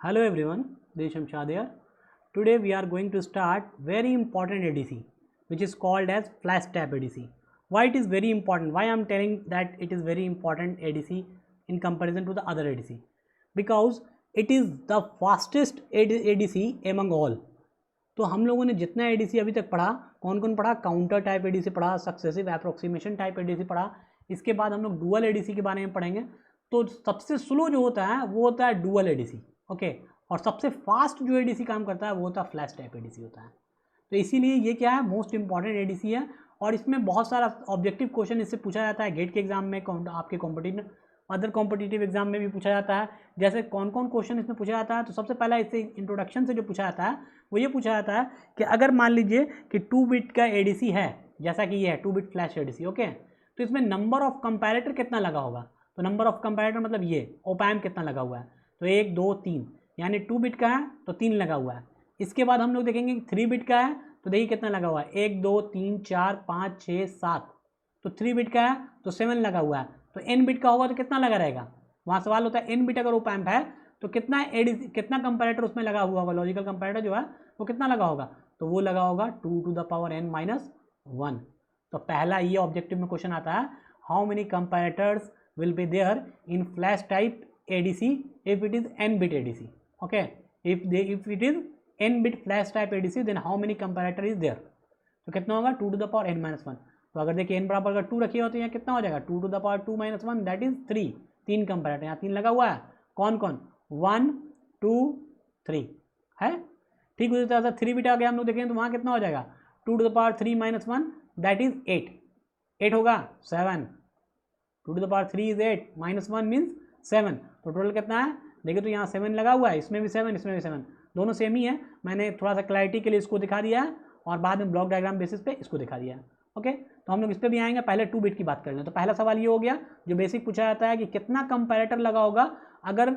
Hello everyone, this is Shamshad here. Today we are going to start very important ADC which is called as flash type ADC. Why it is very important? Why I am telling that it is very important ADC in comparison to the other ADC? Because it is the fastest ADC among all. तो हम लोगों ने जितना ADC अभी तक पढ़ा, कौन कौन पढ़ा? काउंटर टाइप एडीसी पढ़ा, सक्सेसिव अप्रोक्सीमेशन टाइप एडीसी पढ़ा, इसके बाद हम लोग डुअल एडीसी के बारे में पढ़ेंगे. तो सबसे स्लो जो होता है वो होता है डुअल एडीसी, ओके. और सबसे फास्ट जो एडीसी काम करता है वो होता है फ्लैश टाइप एडीसी होता है. तो इसीलिए ये क्या है, मोस्ट इंपॉर्टेंट एडीसी है. और इसमें बहुत सारा ऑब्जेक्टिव क्वेश्चन इससे पूछा जाता है गेट के एग्जाम में, आपके कॉम्पिटिटिव अदर कॉम्पिटिटिव एग्जाम में भी पूछा जाता है. जैसे कौन कौन क्वेश्चन इसमें पूछा जाता है, तो सबसे पहला इससे इंट्रोडक्शन से जो पूछा जाता है वो ये पूछा जाता है कि अगर मान लीजिए कि 2 बिट का एडीसी है, जैसा कि ये है 2 बिट फ्लैश एडीसी, ओके. तो इसमें नंबर ऑफ कंपैरेटर कितना लगा होगा? तो नंबर ऑफ कंपैरेटर मतलब ये ओपैम्प कितना लगा हुआ है, तो 1 2 3, यानी 2 बिट का है तो 3 लगा हुआ है. इसके बाद हम लोग देखेंगे 3 बिट का है तो देखिए कितना लगा हुआ है, 1 2 3 4 5 6 7. तो 3 बिट का है तो 7 लगा हुआ है. तो n बिट का होगा तो कितना लगा रहेगा? वहाँ सवाल होता है n बिट अगर ओपैम्प है तो कितना कंपैरेटर उसमें लगा हुआ होगा, लॉजिकल कंपैरेटर जो है वो कितना लगा होगा? तो वो लगा होगा 2 to the power n minus 1. तो पहला ये ऑब्जेक्टिव में क्वेश्चन आता है, how many comparators will be there in flash type ADC if it is n bit ADC, okay. if it is n bit flash type ADC then how many comparator is there? तो कितना होगा? 2 to the power n minus 1. तो अगर देखिए n बराबर अगर 2 रखिए हो तो यहाँ कितना हो जाएगा? 2 to the power 2 minus 1 that is 3. 3 comparator यहाँ 3 लगा हुआ है. कौन कौन? 1 2 3 है. ठीक उसी तरह से 3 बिट आ गया हम लोग देखें तो वहाँ कितना हो जाएगा? 2 to the power 3 minus 1 that is 8. 8 होगा 7. 2 to the power 3 is 8 minus 1 means 7. तो टोटल कितना है? देखिए तो यहाँ 7 लगा हुआ है, इसमें भी 7 इसमें भी 7, दोनों सेम ही है. मैंने थोड़ा सा क्लैरिटी के लिए इसको दिखा दिया है और बाद में ब्लॉक डायग्राम बेसिस पे इसको दिखा दिया है, ओके. तो हम लोग इस पर भी आएंगे. पहले 2 बिट की बात कर लें. तो पहला सवाल ये हो गया जो बेसिक पूछा जाता है कि कितना कंपैरेटर लगा होगा अगर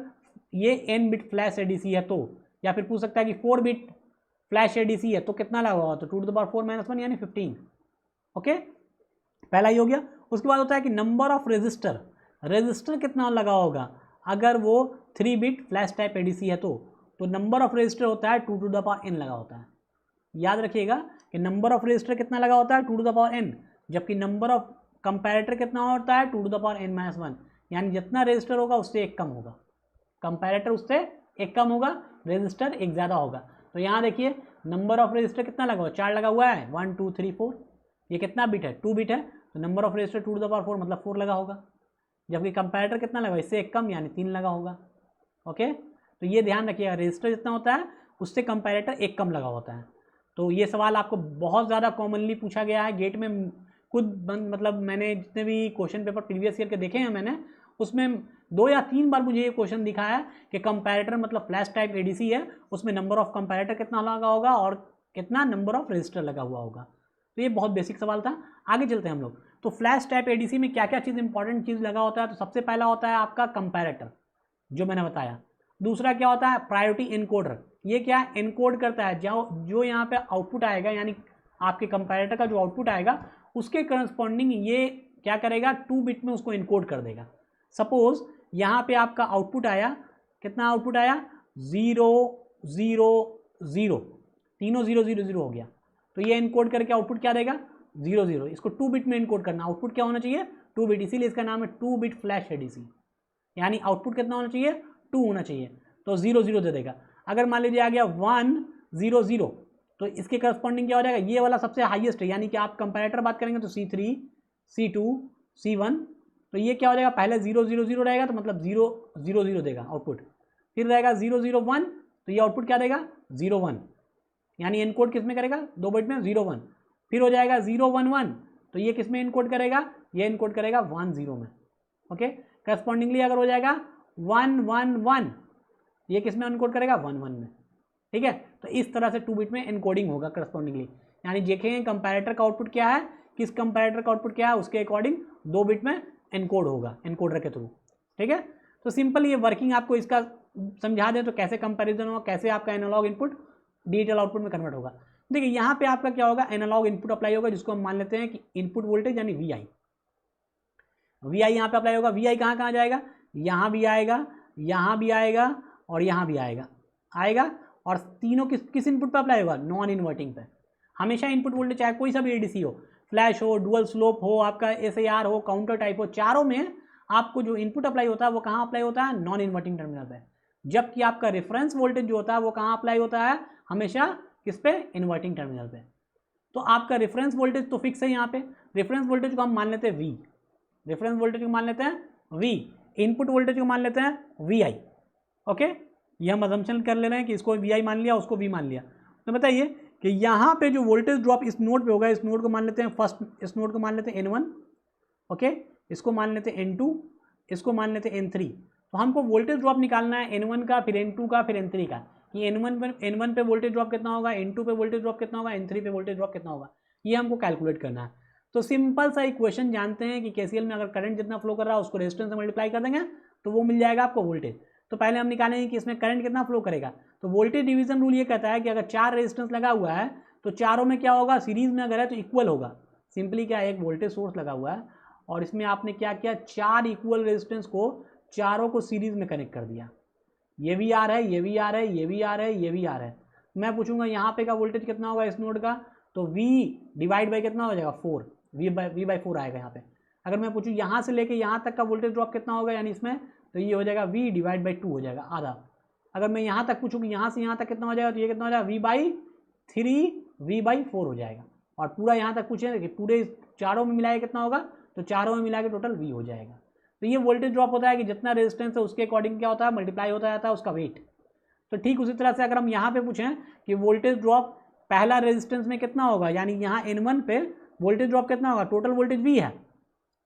ये n बिट फ्लैश एडीसी है तो, या फिर पूछ सकता है कि 4 बिट फ्लैश एडीसी है तो कितना लगा होगा? तो 2 to the power 4 minus 1 यानी 15, ओके. पहला ही हो गया. उसके बाद होता है कि नंबर ऑफ रजिस्टर कितना लगा होगा अगर वो 3 बिट फ्लैश टाइप एडीसी है तो नंबर ऑफ रजिस्टर होता है 2 to the power n लगा होता है. याद रखिएगा कि नंबर ऑफ रजिस्टर कितना लगा होता है? 2 to the power n, जबकि नंबर ऑफ कंपैरेटर कितना होता है? 2 to the power n minus 1. यानी जितना रजिस्टर होगा उससे एक कम होगा, कंपैरेटर उससे एक कम होगा, रजिस्टर एक ज़्यादा होगा. तो यहाँ देखिए नंबर ऑफ रजिस्टर कितना लगा हुआ? 4 लगा हुआ है, 1 2 3 4. ये कितना बिट है? 2 बिट है. तो number of register 2 to the power 4 मतलब 4 लगा होगा, जबकि कंपैरेटर कितना लगा? इससे एक कम यानी 3 लगा होगा, ओके. तो ये ध्यान रखिएगा, रजिस्टर जितना होता है उससे कंपैरेटर एक कम लगा होता है. तो ये सवाल आपको बहुत ज़्यादा कॉमनली पूछा गया है गेट में. खुद मतलब मैंने जितने भी क्वेश्चन पेपर प्रीवियस ईयर के देखे हैं मैंने, उसमें 2 या 3 बार मुझे ये क्वेश्चन दिखा है कि कंपैरेटर मतलब फ्लैश टाइप एडीसी है, उसमें नंबर ऑफ कंपैरेटर कितना लगा होगा और कितना नंबर ऑफ रजिस्टर लगा हुआ होगा. तो ये बहुत बेसिक सवाल था. आगे चलते हैं हम लोग. तो फ्लैश टाइप एडीसी में क्या क्या चीज़ इंपॉर्टेंट चीज़ लगा होता है? तो सबसे पहला होता है आपका कंपैरेटर जो मैंने बताया. दूसरा क्या होता है? Priority encoder. ये क्या इनकोड करता है? जो यहाँ पे आउटपुट आएगा, यानी आपके कंपैरेटर का जो आउटपुट आएगा उसके करस्पॉन्डिंग ये क्या करेगा? 2 बिट में उसको इनकोड कर देगा. सपोज यहाँ पे आपका आउटपुट आया, कितना आउटपुट आया? 0 0 0, तीनों 0 0 0 हो गया. तो ये इनकोड करके आउटपुट क्या देगा? 0 0. इसको 2 बिट में इनकोड करना. आउटपुट क्या होना चाहिए? 2 बिट. इसीलिए इसका नाम है 2 बिट फ्लैश एडीसी. यानी आउटपुट कितना होना चाहिए? 2 होना चाहिए. तो 0 0 दे देगा. अगर मान लीजिए आ गया 1 0 0, तो इसके करस्पॉन्डिंग क्या हो जाएगा? ये वाला सबसे हाईएस्ट है, यानी कि आप कंपैरेटर बात करेंगे तो C3 C2 C1. तो ये क्या हो जाएगा? पहले 0 0 0 रहेगा तो मतलब 0 0 0 देगा आउटपुट. फिर रहेगा 0 0 1, तो ये आउटपुट क्या देगा? 0 1. यानी इनकोड किस में करेगा? 2 बिट में 0 1. फिर हो जाएगा 0 1 1, तो ये किस में इनकोड करेगा? ये इनकोड करेगा 1 0 में, ओके. करस्पॉन्डिंगली अगर हो जाएगा 1 1 1, ये किस में इनकोड करेगा? 1 1 में, ठीक है. तो इस तरह से 2 बिट में इनकोडिंग होगा करस्पॉन्डिंगली. यानी देखेंगे कंपैरेटर का आउटपुट क्या है, किस कंपैरेटर का आउटपुट क्या है, उसके अकॉर्डिंग 2 बिट में इनकोड होगा इनकोडर के थ्रू, ठीक है. तो सिंपल ये वर्किंग आपको इसका समझा दें तो कैसे कंपैरिजन होगा, कैसे आपका एनालॉग इनपुट डिजिटल आउटपुट में कन्वर्ट होगा. देखिए यहाँ पे आपका क्या होगा? एनालॉग इनपुट अप्लाई होगा, जिसको हम मान लेते हैं कि इनपुट वोल्टेज यानी VI. VI यहाँ पे अप्लाई होगा. VI कहाँ कहाँ जाएगा? यहाँ भी आएगा, यहाँ भी आएगा और यहाँ भी आएगा आएगा, और तीनों किस इनपुट पे अप्लाई होगा, नॉन इन्वर्टिंग पे। हमेशा इनपुट वोल्टेज चाहे कोई सा भी एडीसी हो, फ्लैश हो, डुअल स्लोप हो, आपका एसआईआर हो, काउंटर टाइप हो, चारों में आपको जो इनपुट अप्लाई होता है वो कहाँ अप्लाई होता है, नॉन इन्वर्टिंग टर्मिनल पे। जबकि आपका रेफरेंस वोल्टेज जो होता है वो कहाँ अप्लाई होता है, हमेशा किस पे, इन्वर्टिंग टर्मिनल पे। तो आपका रेफरेंस वोल्टेज तो फिक्स है यहाँ पे, रेफरेंस वोल्टेज को हम मान लेते हैं वी, रेफरेंस वोल्टेज को मान लेते हैं वी, इनपुट वोल्टेज को मान लेते हैं वी आई। ओके, ये हम अजम्पशन कर ले रहे हैं कि इसको वी आई मान लिया, उसको वी मान लिया। तो बताइए कि यहाँ पे जो वोल्टेज ड्रॉप इस नोड पे होगा, इस नोड को मान लेते हैं फर्स्ट, इस नोड को मान लेते हैं N1, ओके, इसको मान लेते हैं N2, इसको मान लेते हैं N3। तो हमको वोल्टेज ड्रॉप निकालना है N1 का, फिर N2 का, फिर N3 का, कि N1 पे वोल्टेज ड्रॉप कितना होगा, N2 पे वोल्टेज ड्रॉप कितना होगा, N3 पे वोल्टेज ड्रॉप कितना होगा, ये हमको कैलकुलेट करना है। तो सिंपल सा इक्वेशन जानते हैं कि केसीएल में अगर करंट जितना फ्लो कर रहा है उसको रेजिस्टेंस से मल्टीप्लाई कर देंगे तो वो मिल जाएगा आपको वोल्टेज। तो पहले हम निकालेंगे कि इसमें करंट कितना फ्लो करेगा। तो वोल्टेज डिवीजन रूल ये कहता है कि अगर 4 रेजिस्टेंस लगा हुआ है तो चारों में क्या होगा, सीरीज में अगर है तो इक्वल होगा। सिंपली क्या है, एक वोल्टेज सोर्स लगा हुआ है और इसमें आपने क्या किया, 4 इक्वल रेजिस्टेंस को चारों को सीरीज में कनेक्ट कर दिया। ये भी आ रहा है, ये भी आ रहा है, ये भी आ रहा है, ये भी आ रहा है। मैं पूछूंगा यहाँ पे का वोल्टेज कितना होगा इस नोड का, तो V डिवाइड बाई कितना हो जाएगा, 4, V बाई 4 आएगा यहाँ पे। अगर मैं पूछूँ यहाँ से लेके यहाँ तक का वोल्टेज ड्रॉप कितना होगा यानी इसमें, तो ये हो जाएगा V डिवाइड बाई 2 हो जाएगा, आधा। अगर मैं यहाँ तक पूछूँ कि यहाँ से यहाँ तक कितना हो जाएगा, तो ये कितना हो जाएगा, V बाई 3 V बाई 4 हो जाएगा। और पूरा यहाँ तक पूछे कि पूरे चारों में मिलाए कितना होगा, तो चारों में मिला के टोटल V हो जाएगा। तो ये वोल्टेज ड्रॉप होता है कि जितना रेजिस्टेंस है उसके अकॉर्डिंग क्या होता है, मल्टीप्लाई होता जाता है उसका वेट। तो ठीक उसी तरह से अगर हम यहाँ पे पूछें कि वोल्टेज ड्रॉप पहला रेजिस्टेंस में कितना होगा, यानी यहाँ N1 पे वोल्टेज ड्रॉप कितना होगा, टोटल वोल्टेज V है,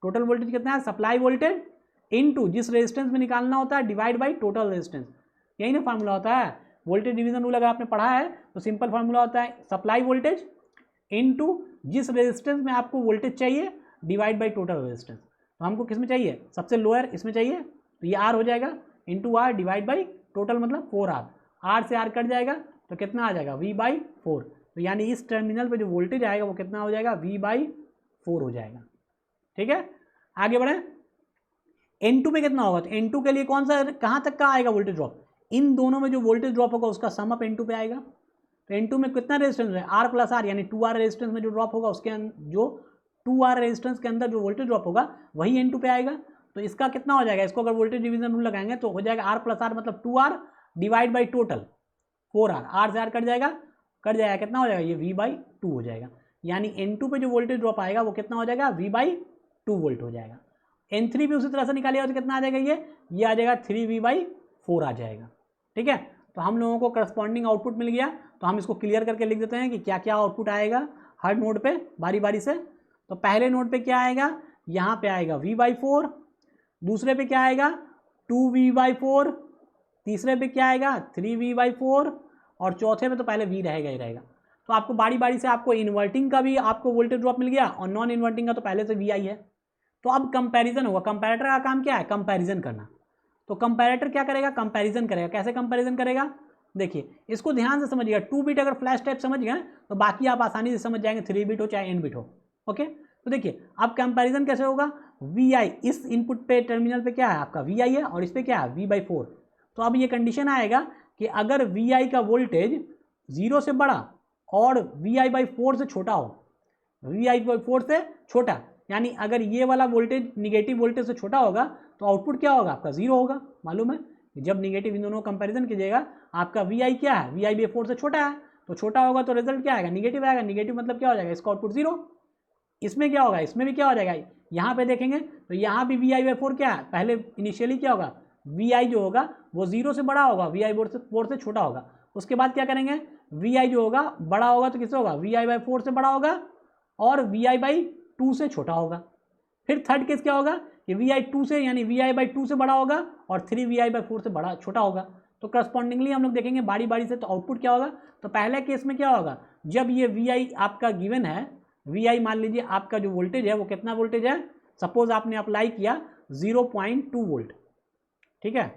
टोटल वोल्टेज कितना है, सप्लाई वोल्टेज इनटू जिस रेजिस्टेंस में निकालना होता है डिवाइड बाई टोटल रेजिस्टेंस। यही ना फार्मूला होता है वोल्टेज डिवीजन रूल, अगर आपने पढ़ा है तो सिंपल फार्मूला होता है सप्लाई वोल्टेज इनटू जिस रेजिस्टेंस में आपको वोल्टेज चाहिए डिवाइड बाई टोटल रेजिस्टेंस। तो हमको किस में चाहिए, सबसे लोअर इसमें चाहिए, तो ये R हो जाएगा into R divide by total मतलब 4R, R से R कट जाएगा तो कितना आ जाएगा, V बाई 4। तो यानी इस टर्मिनल पे जो वोल्टेज आएगा वो कितना हो जाएगा, V बाई 4 हो जाएगा। ठीक है, आगे बढ़े। N2 पे कितना होगा, तो N2 के लिए कौन सा, कहाँ तक का आएगा वोल्टेज ड्रॉप, इन दोनों में जो वोल्टेज ड्रॉप होगा उसका सम अप N2 पे आएगा। तो N2 में कितना रेजिस्टेंस है, R प्लस R, यानी 2R रेजिस्टेंस में जो ड्रॉप होगा उसके जो 2R रेजिस्टेंस के अंदर जो वोल्टेज ड्रॉप होगा वही N2 पे आएगा। तो इसका कितना हो जाएगा, इसको अगर वोल्टेज डिवीजन रूल लगाएंगे तो हो जाएगा R प्लस R मतलब 2R divide by total 4R, R से R कट जाएगा कितना हो जाएगा, ये V बाई 2 हो जाएगा। यानी N2 पे जो वोल्टेज ड्रॉप आएगा वो कितना हो जाएगा, V बाई 2 वोल्ट हो जाएगा। N3 भी उसी तरह से निकालिएगा तो कितना आ जाएगा, ये आ जाएगा 3V बाई 4 आ जाएगा। ठीक है, तो हम लोगों को करस्पॉन्डिंग आउटपुट मिल गया। तो हम इसको क्लियर करके लिख देते हैं कि क्या क्या आउटपुट आएगा हर नोड पे बारी बारी से। तो पहले नोड पे क्या आएगा, यहाँ पे आएगा V बाई 4, दूसरे पे क्या आएगा 2V बाई 4, तीसरे पे क्या आएगा 3V बाई 4, और चौथे पे तो पहले V रहेगा ही रहेगा। तो आपको बारी बारी से आपको इन्वर्टिंग का भी आपको वोल्टेज ड्रॉप मिल गया और नॉन इन्वर्टिंग का तो पहले से VI है। तो अब कंपैरिजन होगा, कंपैरेटर का काम क्या है, कंपैरिजन करना। तो कंपैरेटर क्या करेगा, कंपैरिजन करेगा। कैसे कंपैरिजन करेगा, देखिए इसको ध्यान से समझिएगा। 2 बिट अगर फ्लैश टाइप समझ गए तो बाकी आप आसानी से समझ जाएंगे, 3 बिट हो चाहे n बिट हो। ओके, तो देखिए अब कंपैरिजन कैसे होगा, VI इस इनपुट पे टर्मिनल पे क्या है आपका VI है और इस पे क्या है V बाई 4। तो अब ये कंडीशन आएगा कि अगर VI का वोल्टेज 0 से बड़ा और VI बाई 4 से छोटा हो, VI बाई 4 से छोटा, यानी अगर ये वाला वोल्टेज निगेटिव वोल्टेज से छोटा होगा तो आउटपुट क्या होगा आपका 0 होगा। मालूम है जब निगेटिव इन दोनों कंपैरिजन कीजिएगा आपका VI क्या है, VI बाई 4 से छोटा है, तो छोटा होगा तो रिजल्ट क्या आएगा, निगेटिव आएगा। निगेटिव मतलब क्या हो जाएगा, इसका आउटपुट 0। इसमें क्या होगा, इसमें भी क्या हो जाएगा, यहाँ पे देखेंगे तो यहाँ भी VI बाई 4 क्या है, पहले इनिशियली क्या होगा, VI जो होगा वो 0 से बड़ा होगा, VI 4 से छोटा होगा। उसके बाद क्या करेंगे, VI जो होगा बड़ा होगा तो किससे होगा, VI बाई 4 से बड़ा होगा और VI बाई 2 से छोटा होगा। फिर थर्ड केस क्या होगा कि VI 2 से यानी VI बाई 2 से बड़ा होगा और 3VI बाई 4 से बड़ा छोटा होगा। तो करस्पॉन्डिंगली हम लोग देखेंगे बारी बारी से। तो आउटपुट क्या होगा, तो पहले केस में क्या होगा, जब ये VI आपका गिवन है, VI मान लीजिए आपका जो वोल्टेज है वो कितना वोल्टेज है, सपोज आपने अप्लाई किया 0.2 वोल्ट। ठीक है,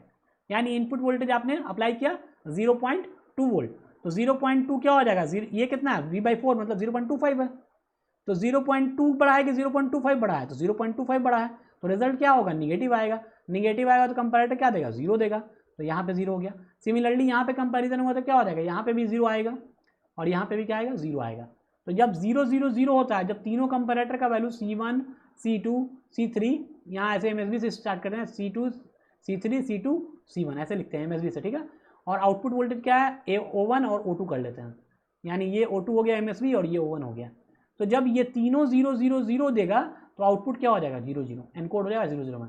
यानी इनपुट वोल्टेज आपने अप्लाई किया 0.2 वोल्ट। तो 0.2 क्या हो जाएगा, ये कितना है V बाई 4 मतलब 0.25 है। तो 0.2 बड़ा है कि 0.25 बड़ा है, तो 0.25 बड़ा है, तो रिजल्ट क्या होगा, निगेटिव आएगा। निगेटिव आएगा तो कंपैरेटर क्या देगा, 0 देगा। तो यहाँ पे 0 हो गया। सिमिलरली यहाँ पे कंपैरिजन हुआ तो क्या हो जाएगा, यहाँ पे भी 0 आएगा और यहाँ पे भी क्या आएगा, 0 आएगा। तो जब 0 0 0 होता है, जब तीनों कंपैरेटर का वैल्यू C1 C2 C3, यहाँ ऐसे MSB से स्टार्ट करते हैं, C2 C3 C2 C1 ऐसे लिखते हैं MSB से, ठीक है। और आउटपुट वोल्टेज क्या है, O1 और O2 कर लेते हैं, यानी ये O2 हो गया MSB और ये O1 हो गया। तो जब ये तीनों 0 0 0 देगा तो आउटपुट क्या हो जाएगा, 0 0 एनकोड हो जाएगा 0 0 में।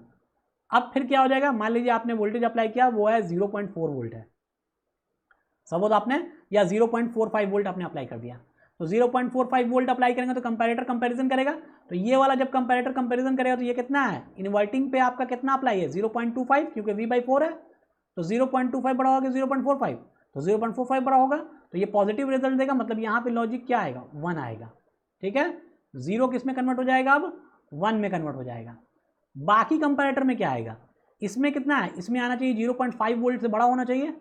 अब फिर क्या हो जाएगा, मान लीजिए आपने वोल्टेज अप्लाई किया, वो है 0.4 वोल्ट है, सपोज आपने, या 0.45 वोल्ट आपने अप्लाई कर दिया। तो 0.45 वोल्ट अप्लाई करेंगे तो कंपैरेटर कंपैरिजन करेगा। तो ये वाला जब कंपैरेटर कंपैरिजन करेगा तो ये कितना है, इन्वर्टिंग पे आपका कितना अप्लाई है, 0.25, क्योंकि V/4 है। तो 0.25 बड़ा होगा 0.45, तो 0.45 बड़ा होगा, तो ये पॉजिटिव रिजल्ट देगा, मतलब यहाँ पे लॉजिक क्या आएगा, 1 आएगा, ठीक है। 0 किस में कन्वर्ट हो जाएगा, अब 1 में कन्वर्ट हो जाएगा। बाकी कंपैरेटर में क्या आएगा, इसमें कितना है, इसमें आना चाहिए 0.5 वोल्ट से बड़ा होना चाहिए।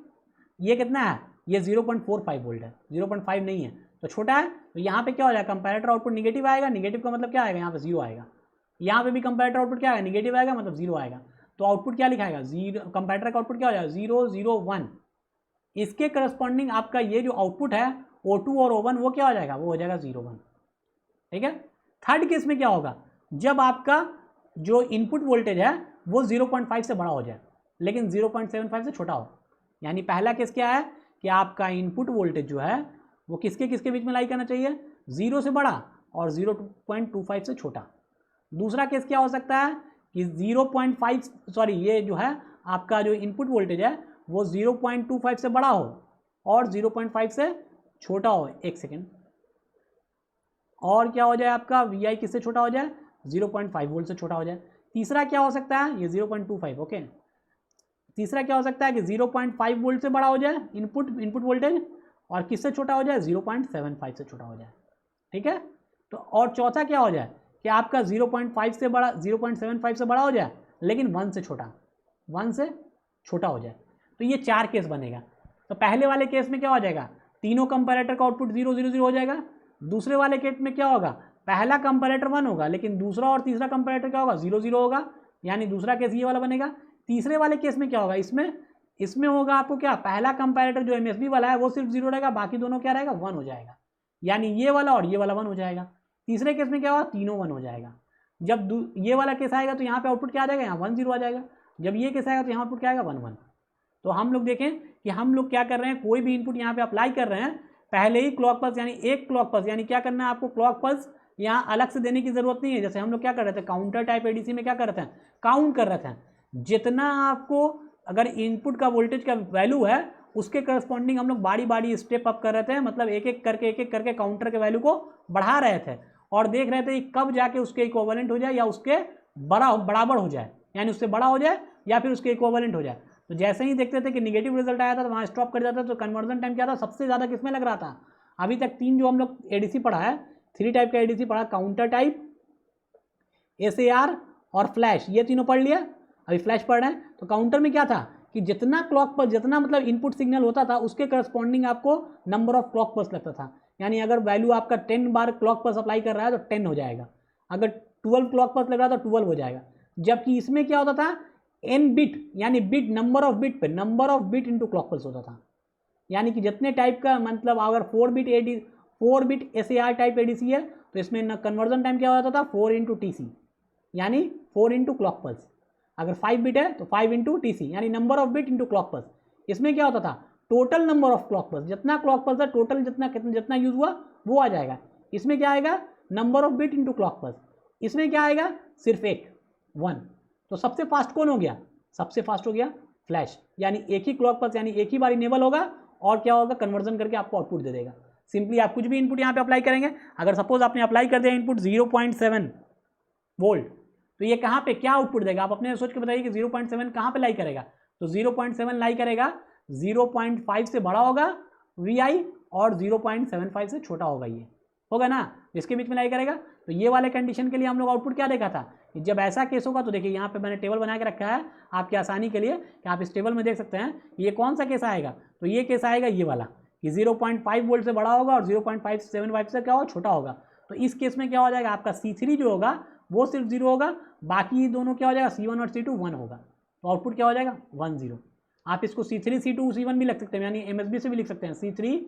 ये कितना है, ये 0.45 वोल्ट है, 0.5 नहीं है तो छोटा है। तो यहाँ पे क्या हो जाएगा, कंपैरेटर आउटपुट निगेटिव आएगा। निगेटिव का मतलब क्या आएगा, यहाँ पे 0 आएगा। यहाँ पे भी कंपैरेटर आउटपुट क्या आएगा, निगेटिव आएगा, मतलब 0 आएगा। तो आउटपुट क्या लिखाएगा, 0, कंपैरेटर का आउटपुट क्या हो जाएगा, 0 0 1। इसके करस्पॉन्डिंग आपका ये जो आउटपुट है O2 और O1 वो क्या हो जाएगा, वो हो जाएगा 0 1, ठीक है। थर्ड केस में क्या होगा, जब आपका जो इनपुट वोल्टेज है वो 0.5 से बड़ा हो जाए लेकिन 0.75 से छोटा हो। यानी पहला केस क्या है कि आपका इनपुट वोल्टेज जो है वो किसके किसके बीच में लाई करना चाहिए, 0 से बड़ा और 0.25 से छोटा। दूसरा केस क्या हो सकता है कि 0.5 सॉरी ये जो है आपका जो इनपुट वोल्टेज है वो 0.25 से बड़ा हो और 0.5 से छोटा हो। एक सेकेंड, और क्या हो जाए आपका VI किससे छोटा हो जाए, 0.5 वोल्ट से छोटा हो जाए। तीसरा क्या हो सकता है, ये 0.25, ओके। तीसरा क्या हो सकता है कि 0.5 वोल्ट से बड़ा हो जाए इनपुट वोल्टेज और किससे छोटा हो जाए, 0.75 से छोटा हो जाए, ठीक है। तो और चौथा क्या हो जाए कि आपका 0.5 से बड़ा 0.75 से बड़ा हो जाए लेकिन 1 से छोटा हो जाए। तो ये 4 केस बनेगा। तो पहले वाले केस में क्या हो जाएगा, तीनों कंपैरेटर का आउटपुट 0 0 0 हो जाएगा। दूसरे वाले केस में क्या होगा, पहला कंपैरेटर 1 होगा लेकिन दूसरा और तीसरा कंपैरेटर क्या होगा, 0 0 होगा, यानी दूसरा केस ये वाला बनेगा। तीसरे वाले केस में क्या होगा, इसमें होगा आपको क्या, पहला कंपैरेटर जो MSB वाला है वो सिर्फ 0 रहेगा, बाकी दोनों क्या रहेगा, 1 हो जाएगा, यानी ये वाला और ये वाला 1 हो जाएगा। तीसरे केस में क्या होगा, तीनों 1 हो जाएगा। जब ये वाला केस आएगा तो यहाँ पे आउटपुट क्या आ जाएगा, यहाँ 1 0 आ जाएगा। जब ये केस आएगा तो यहाँ आउटपुट क्या आएगा, 1 1। तो हम लोग देखें कि हम लोग क्या कर रहे हैं, कोई भी इनपुट यहाँ पे अप्लाई कर रहे हैं, पहले ही क्लॉक पल्स यानी एक क्लॉक पल्स, यानी क्या करना है आपको, क्लॉक पल्स यहाँ अलग से देने की जरूरत नहीं है। जैसे हम लोग क्या कर रहे थे, काउंटर टाइप ADC में क्या कर रहे थे, काउंट कर रहे थे, जितना आपको अगर इनपुट का वोल्टेज का वैल्यू है उसके करस्पॉन्डिंग हम लोग बारी बारी स्टेप अप कर रहे थे, मतलब एक एक करके काउंटर के वैल्यू को बढ़ा रहे थे और देख रहे थे कि कब जाके उसके इक्विवेलेंट हो जाए या उसके बराबर हो जाए, यानी उससे बड़ा हो जाए या फिर उसके इक्विवेलेंट हो जाए। तो जैसे ही देखते थे कि निगेटिव रिजल्ट आया था तो वहाँ स्टॉप कर जाता था। तो कन्वर्जन टाइम क्या था, सबसे ज़्यादा किसमें लग रहा था, अभी तक 3 जो हम लोग ADC पढ़ा है, 3 टाइप का ADC पढ़ा, काउंटर टाइप, SAR और फ्लैश, ये तीनों पढ़ लिया। अभी फ्लैश पढ़ रहे हैं। तो काउंटर में क्या था कि जितना क्लॉक पर जितना मतलब इनपुट सिग्नल होता था उसके करस्पॉन्डिंग आपको नंबर ऑफ क्लॉक पल्स लगता था। यानी अगर वैल्यू आपका 10 बार क्लॉक पल्स अप्लाई कर रहा है तो 10 हो जाएगा, अगर 12 क्लॉक पल्स लग रहा है तो 12 हो जाएगा। जबकि इसमें क्या होता था, n बिट यानी बिट नंबर ऑफ बिट पे number of bit into clock pulse होता था। यानी कि जितने टाइप का मतलब अगर 4 बिट SAR टाइप ADC है तो इसमें कन्वर्जन टाइम क्या होता था, 4 इंटू TC यानी 4 इंटू क्लॉक पल्स। अगर 5 बिट है तो 5 इंटू TC यानी number of bit into clock pulse. इसमें क्या होता था, total number of clock pulse, जितना क्लॉक पल्स है टोटल जितना यूज हुआ वो आ जाएगा। इसमें क्या आएगा, number of bit into clock pulse. इसमें क्या आएगा, सिर्फ 1। तो सबसे फास्ट कौन हो गया, सबसे फास्ट हो गया फ्लैश, यानी एक ही क्लॉक पल्स यानी एक ही बार इनेबल होगा और क्या होगा, कन्वर्जन करके आपको आउटपुट दे देगा। सिंपली आप कुछ भी इनपुट यहाँ पे अप्लाई करेंगे, अगर सपोज आपने अप्लाई कर दिया इनपुट 0.7 वोल्ट तो ये कहाँ पे क्या आउटपुट देगा, आप अपने सोच के बताइए कि 0.7 कहाँ पे लाई करेगा। तो 0.7 लाई करेगा 0.5 से बड़ा होगा VI और 0.75 से छोटा होगा, ये होगा ना, जिसके बीच में लाई करेगा। तो ये वाले कंडीशन के लिए हम लोग आउटपुट क्या देखा था कि जब ऐसा केस होगा तो देखिए यहाँ पे मैंने टेबल बना के रखा है आपकी आसानी के लिए कि आप इस टेबल में देख सकते हैं ये कौन सा केस आएगा। तो ये केस आएगा ये वाला कि 0.5 वोल्ट से बड़ा होगा और 0.575 से क्या होगा, छोटा होगा। तो इस केस में क्या हो जाएगा, आपका C3 जो होगा वो सिर्फ 0 होगा, बाकी दोनों क्या हो जाएगा, C1 और C2 1 होगा। तो आउटपुट क्या हो जाएगा 1 0। आप इसको C3 C2 C1 भी लिख सकते हैं, यानी MSB से भी लिख सकते हैं, C3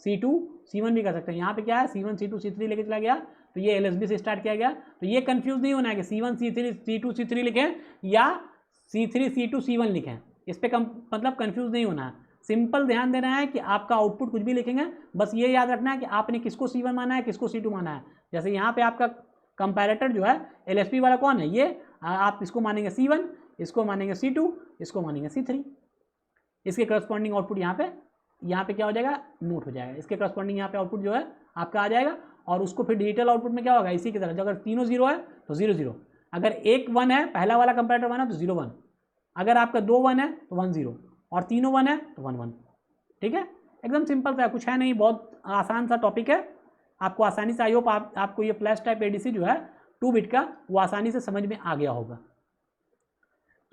C2 C1 भी कर सकते हैं। यहाँ पे क्या है, C1 C2 C3 लेके चला गया तो ये LSB से स्टार्ट किया गया। तो ये कंफ्यूज नहीं होना है कि C1 C3 C2 C3 लिखें या C3 C2 C1 लिखें, इस पर मतलब कंफ्यूज नहीं होना है। सिंपल ध्यान देना है कि आपका आउटपुट कुछ भी लिखेंगे, बस ये याद रखना है कि आपने किसको C1 माना है, किसको C2 माना है। जैसे यहाँ पे आपका कंपैरेटर जो है LSB वाला कौन है, ये आप इसको मानेंगे C1, इसको मानेंगे C2, इसको मानेंगे C3। इसके करस्पॉन्डिंग आउटपुट यहाँ पे क्या हो जाएगा, नोट हो जाएगा। इसके करस्पॉन्डिंग यहाँ पे आउटपुट जो है आपका आ जाएगा, और उसको फिर डिजिटल आउटपुट में क्या होगा, इसी की तरह अगर तीनों 0 है तो 0 0, अगर एक 1 है, पहला वाला कंपैरेटर 1 है तो 0 1, अगर आपका 2 1 है तो 1 0, और तीनों 1 है तो 1 1। ठीक है, एकदम सिंपल सा, कुछ है नहीं, बहुत आसान सा टॉपिक है। आपको आसानी से, आई होप आपको ये फ्लैश टाइप एडीसी जो है 2 बिट का, वो आसानी से समझ में आ गया होगा।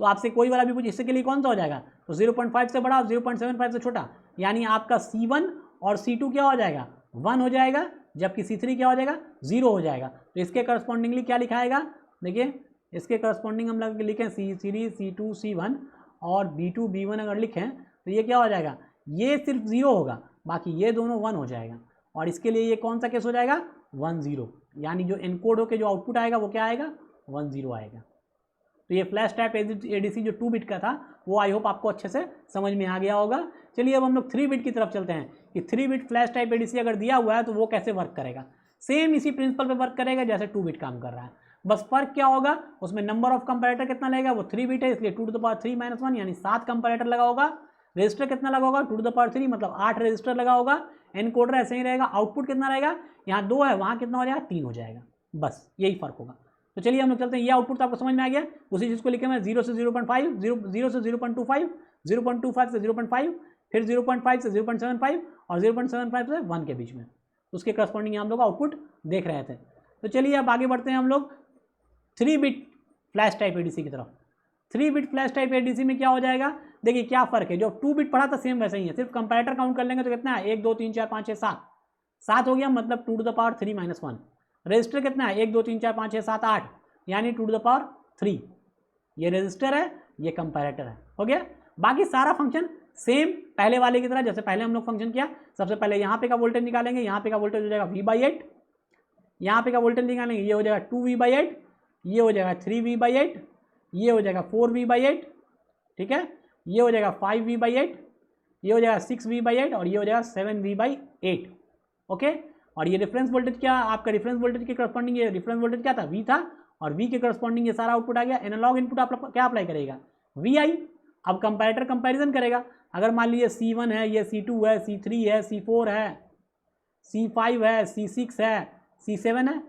तो आपसे कोई वाला भी पूछ, इससे के लिए कौन सा हो जाएगा, तो 0.5 से बड़ा, 0.75 से छोटा, यानी आपका C1 और C2 क्या हो जाएगा, 1 हो जाएगा, जबकि C3 क्या हो जाएगा, 0 हो जाएगा। तो इसके करस्पॉन्डिंगली क्या लिखाएगा, देखिए इसके करस्पॉन्डिंग हम लोग लिखें C3 C2 C1 और B2 B1 अगर लिखें तो ये क्या हो जाएगा, ये सिर्फ 0 होगा, बाकी ये दोनों 1 हो जाएगा। और इसके लिए ये कौन सा केस हो जाएगा, 1 0, यानी जो एनकोड होकर जो आउटपुट आएगा वो क्या आएगा, 1 0 आएगा। तो ये फ्लैश टाइप एडीसी जो 2 बिट का था वो आई होप आपको अच्छे से समझ में आ गया होगा। चलिए अब हम लोग 3 बिट की तरफ चलते हैं कि 3 बिट फ्लैश टाइप एडीसी अगर दिया हुआ है तो वो कैसे वर्क करेगा। सेम इसी प्रिंसिपल पे वर्क करेगा जैसे 2 बिट काम कर रहा है, बस फर्क क्या होगा, उसमें नंबर ऑफ कंपैरेटर कितना लगेगा, वो 3 बिट है इसलिए 2⁻³ - 1 यानी 7 कंपैरेटर लगा होगा। रजिस्टर कितना लगा होगा, 2⁻³ मतलब 8 रजिस्टर लगा होगा। एनकोडर ऐसे ही रहेगा। आउटपुट कितना रहेगा, यहाँ 2 है, वहाँ कितना हो जाएगा, 3 हो जाएगा, बस यही फर्क होगा। तो चलिए हम लोग चलते हैं, ये आउटपुट तो आपको समझ में आ गया। उसी चीज़ को लिखे मैं 0 से 0.5, 0 से 0.25, 0.25 से 0.5, फिर 0.5 से 0.75 और 0.75 से 1 के बीच में, उसके करस्पॉन्डिंग हम लोग आउटपुट देख रहे थे। तो चलिए अब आगे बढ़ते हैं हम लोग 3 बिट फ्लैश टाइप एडीसी की तरफ। 3 बिट फ्लैश टाइप एडीसी में क्या हो जाएगा, देखिए क्या फ़र्क है, जो 2 बिट पढ़ा था सेम वैसे ही है, सिर्फ कंपैरेटर काउंट कर लेंगे तो कितना है, 1 2 3 4 5 6 7, 7 हो गया, मतलब 2⁻³ - 1। रजिस्टर कितना है, 1 2 3 4 5 6 7 8, यानी 2⁻3। ये रजिस्टर है, ये कंपैरेटर है, हो गया। बाकी सारा फंक्शन सेम पहले वाले की तरह, जैसे पहले हम लोग फंक्शन किया, सबसे पहले यहाँ पे का वोल्टेज निकालेंगे, यहाँ पे का वोल्टेज हो जाएगा V/8, यहाँ पे का वोल्टेज निकालेंगे, ये हो जाएगा 2V/8, ये हो जाएगा 3V/8, ये हो जाएगा 4V/8, ठीक है, ये हो जाएगा 5V/8, ये हो जाएगा 6V/8 और ये हो जाएगा 7V/8। ओके, और ये रेफरेंस वोल्टेज क्या, आपका रेफरेंस वोल्टेज के करस्पॉन्डिंग ये रेफरेंस वोल्टेज क्या था, V था, और V के करस्पॉन्डिंग ये सारा आउटपुट आ गया। एनालॉग इनपुट आप क्या अप्लाई करेगा, VI। अब कंपैरेटर कंपैरिजन करेगा, अगर मान लीजिए C1 है, ये C2 है, C3 है, C4 है, C5 है, C6 है, C7 है,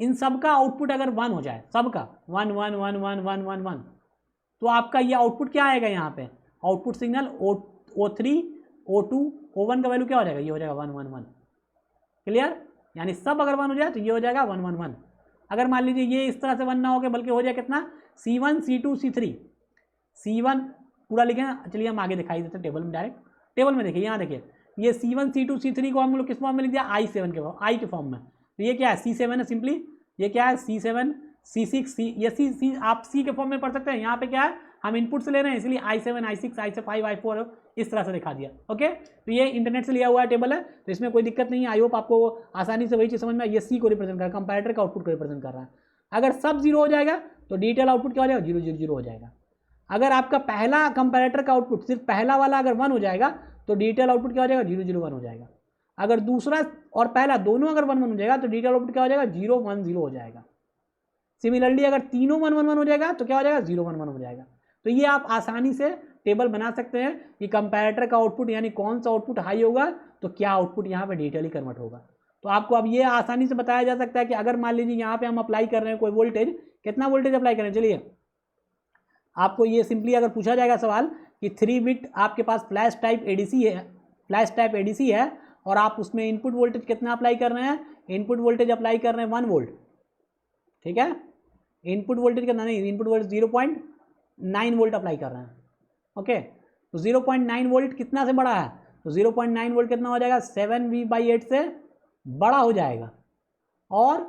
इन सब का आउटपुट अगर 1 हो जाए, सबका 1 1 1 1 1 1 1, तो आपका ये आउटपुट क्या आएगा, यहाँ पे output signal O3 O2 O1 का वैल्यू क्या हो जाएगा, ये हो जाएगा 1 1 1। क्लियर, यानी सब अगर 1 हो जाए तो ये हो जाएगा 1 1 1। अगर मान लीजिए ये इस तरह से 1 ना हो गया, बल्कि हो जाए कितना, C1 C2 C3, C1 पूरा लिखें, चलिए हम आगे दिखाई देते हैं टेबल में, डायरेक्ट टेबल में देखिए, यहाँ देखिए ये C1 C2 C3 को हम लोग किस फॉर्म में लिख दिया, I7 के I के फॉर्म में। तो ये क्या है, C7 है सिंपली, ये क्या है C7 C6 ये C आप C के फॉर्म में पढ़ सकते हैं। यहाँ पे क्या है, हम इनपुट से ले रहे हैं, इसलिए I7 I6 I5 I4 इस तरह से दिखा दिया। ओके, तो ये इंटरनेट से लिया हुआ टेबल है, तो इसमें कोई दिक्कत नहीं है। आई होप आपको आसानी से वही चीज़ समझ में, ये C को रिप्रेजेंट कर रहा है, कंपैरेटर का आउटपुट को रिप्रेजेंट कर रहा है। अगर सब 0 हो जाएगा तो डिजिटल आउटपुट क्या हो जाएगा, 0 0 0 हो जाएगा। अगर आपका पहला कंपैरेटर का आउटपुट सिर्फ पहला वाला अगर 1 हो जाएगा तो डिजिटल आउटपुट क्या हो जाएगा, 0 0 1 हो जाएगा। अगर दूसरा और पहला दोनों अगर 1 1 हो जाएगा तो डिजिटल आउटपुट क्या हो जाएगा, 0 1 0 हो जाएगा। सिमिलरली अगर तीनों 1 1 1 हो जाएगा तो क्या हो जाएगा, 0 1 1 हो जाएगा। तो ये आप आसानी से टेबल बना सकते हैं कि कंपैरेटर का आउटपुट यानी कौन सा आउटपुट हाई होगा तो क्या आउटपुट यहाँ पे डिजिटली कन्वर्ट होगा। तो आपको अब ये आसानी से बताया जा सकता है कि अगर मान लीजिए यहाँ पे हम अप्लाई कर रहे हैं कोई वोल्टेज, कितना वोल्टेज अप्लाई करें, चलिए आपको ये सिंपली अगर पूछा जाएगा सवाल कि 3 बिट आपके पास फ्लैश टाइप एडीसी है और आप उसमें इनपुट वोल्टेज कितना अप्लाई कर रहे हैं, इनपुट वोल्टेज अप्लाई कर रहे हैं 1 वोल्ट, ठीक है, इनपुट वोल्टेज कितना, नहीं इनपुट वोल्टेज 0.9 वोल्ट अप्लाई कर रहे हैं। ओके, तो 0.9 वोल्ट कितना से बड़ा है, तो 0.9 वोल्ट कितना हो जाएगा, 7V/8 से बड़ा हो जाएगा और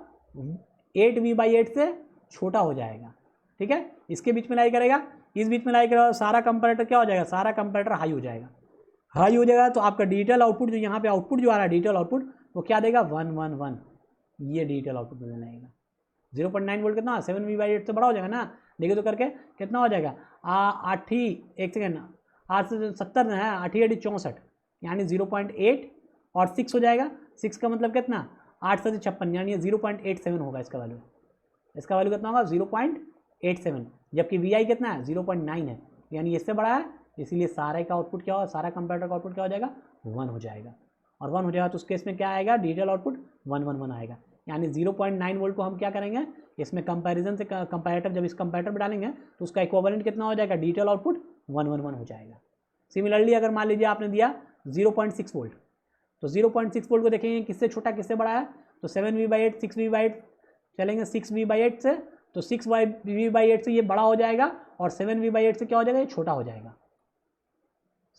8V/8 से छोटा हो जाएगा। ठीक है, इसके बीच में लाई करेगा, इस बीच में लाई करो, सारा कंपैरेटर क्या हो जाएगा, सारा कंपैरेटर हाई हो जाएगा। हाई हो जाएगा तो आपका डिजिटल आउटपुट जो यहाँ पे आउटपुट जो आ रहा है डिजिटल आउटपुट वो क्या देगा 111, ये डिजिटल आउटपुट मिलने लगेगा। 0.9 वोल्ट कितना 7V/8 से बड़ा हो जाएगा ना, देखिए तो करके कितना हो जाएगा 8 ही एक सेकेंड 8 से 70 है 8 ही 64 यानी 0.8 और 6 हो जाएगा। 6 का मतलब कितना 8 से 56 यानी 0.87 होगा इसका वैल्यू। इसका वैल्यू कितना होगा 0.87, जबकि VI कितना है 0.9 है यानी इससे बड़ा है, इसीलिए सारे का आउटपुट क्या होगा, सारा कंप्यूटर का आउटपुट क्या हो जाएगा 1 हो जाएगा। और 1 हो जाएगा तो उस केस में क्या आएगा डिजिटल आउटपुट 111 आएगा। यानी 0.9 वोल्ट को हम क्या करेंगे इसमें कंपैरिजन से कंपैरेटर जब इस कंपैरेटर में डालेंगे तो उसका इक्विवेलेंट कितना हो जाएगा डिजिटल आउटपुट 111 हो जाएगा। सिमिलरली अगर मान लीजिए आपने दिया 0.6 वोल्ट तो 0.6 वोल्ट को देखेंगे किससे छोटा किससे बड़ा है, तो 7V/8 6V/8 चलेंगे 6V/8 से, तो 6V/8 से ये बड़ा हो जाएगा और 7V/8 से क्या हो जाएगा ये छोटा हो जाएगा,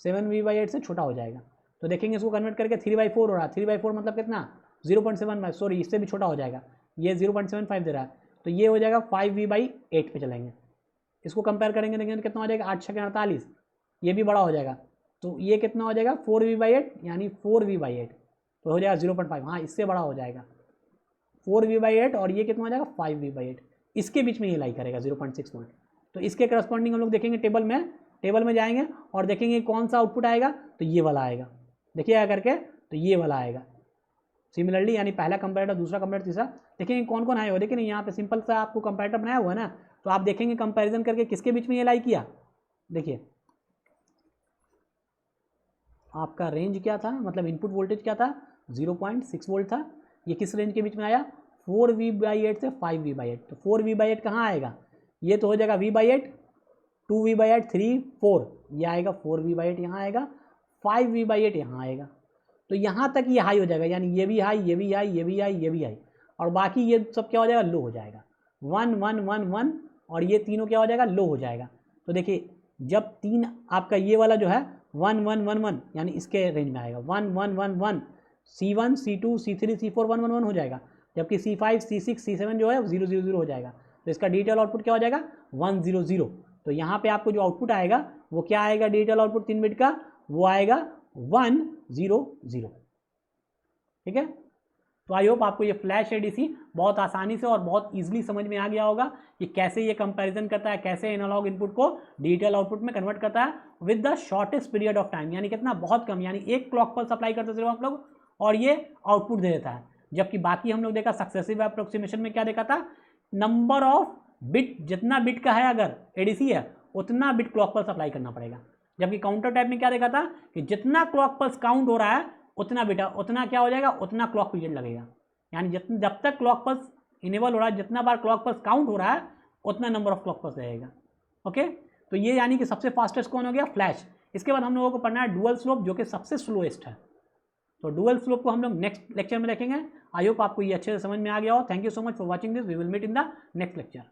7V/8 से छोटा हो जाएगा। तो देखेंगे इसको कन्वर्ट करके 3/4 हो रहा है, 3/4 मतलब कितना 0.75 सॉरी इससे भी छोटा हो जाएगा, ये 0.75 दे रहा है तो ये हो जाएगा 5V/8 पे चलेंगे। इसको कंपेयर करेंगे देखेंगे कितना हो जाएगा 8 × 48, ये भी बड़ा हो जाएगा तो ये कितना हो जाएगा 4V/8 यानी 4V/8 तो हो जाएगा 0.5, हाँ इससे बड़ा हो जाएगा 4V/8 और ये कितना हो जाएगा 5V/8, इसके बीच में ये लाई करेगा 0.6 वोल्ट। तो इसके करस्पॉन्डिंग हम लोग देखेंगे टेबल में जाएंगे और देखेंगे कौन सा आउटपुट आएगा, तो ये वाला आएगा, देखिएगा करके तो ये वाला आएगा। सिमिलरली यानी पहला कंपैरेटर दूसरा कंपैरेटर तीसरा, देखेंगे कौन कौन आया हुआ, देखिए यहाँ पे सिंपल सा आपको कंपैरेटर बनाया हुआ है ना, तो आप देखेंगे कंपैरिजन करके किसके बीच में ये लाई किया, देखिए आपका रेंज क्या था, मतलब इनपुट वोल्टेज क्या था 0.6 वोल्ट था, ये किस रेंज के बीच में आया 4V/8 से 5V/8, तो 4V/8 कहाँ आएगा, ये तो हो जाएगा V/8 2V/8 3 4, ये आएगा 4V/8 यहाँ आएगा, 5V/8 यहाँ आएगा। तो यहाँ तक ये हाई हो जाएगा यानी ये भी हाई ये भी हाई ये भी हाई ये भी हाई, और बाकी ये सब क्या हो जाएगा लो हो जाएगा 1 1 1 1 और ये तीनों क्या हो जाएगा लो हो जाएगा। तो देखिए जब तीन आपका ये वाला जो है 1 1 1 1 यानी इसके रेंज में आएगा 1 1 1 1 C1 C2 C3 C4 1 1 1 हो जाएगा, जबकि C5 C6 C7 जो है 0 0 0 हो जाएगा। तो इसका डिजिटल आउटपुट क्या हो जाएगा 1 0 0। तो यहाँ पे आपको जो आउटपुट आएगा वो क्या आएगा डिजिटल आउटपुट 3 बिट का, वो आएगा 1 0 0, ठीक है। तो आई होप आपको ये फ्लैश एडीसी बहुत आसानी से और बहुत इजीली समझ में आ गया होगा कि कैसे ये कंपैरिजन करता है, कैसे एनालॉग इनपुट को डिजिटल आउटपुट में कन्वर्ट करता है with the shortest period of time, यानी कितना बहुत कम, यानी एक क्लॉक पल्स अप्लाई करते थे आप लोग और ये आउटपुट दे देता है। जबकि बाकी हम लोग देखा सक्सेसिव अप्रोक्सीमेशन में क्या देखा था, नंबर ऑफ बिट, जितना बिट का है अगर एडीसी है उतना बिट क्लॉक पल्स अप्लाई करना पड़ेगा। जबकि काउंटर टाइप में क्या देखा था कि जितना क्लॉक पल्स काउंट हो रहा है उतना बिटा उतना क्या हो जाएगा उतना क्लॉक पीरियड लगेगा, यानी जब तक क्लॉक पल्स इनेबल हो रहा है जितना बार क्लॉक पल्स काउंट हो रहा है उतना नंबर ऑफ क्लॉक पल्स रहेगा। ओके, तो ये यानी कि सबसे फास्टेस्ट कौन हो गया फ्लैश। इसके बाद हम लोगों को पढ़ना है डुअल स्लोप जो कि सबसे स्लोएस्ट है। तो डुअल स्लोप को हम लोग नेक्स्ट लेक्चर में देखेंगे। आई होप आपको ये अच्छे से समझ में आ गया हो। Thank you so much for watching this, we will meet in the next lecture.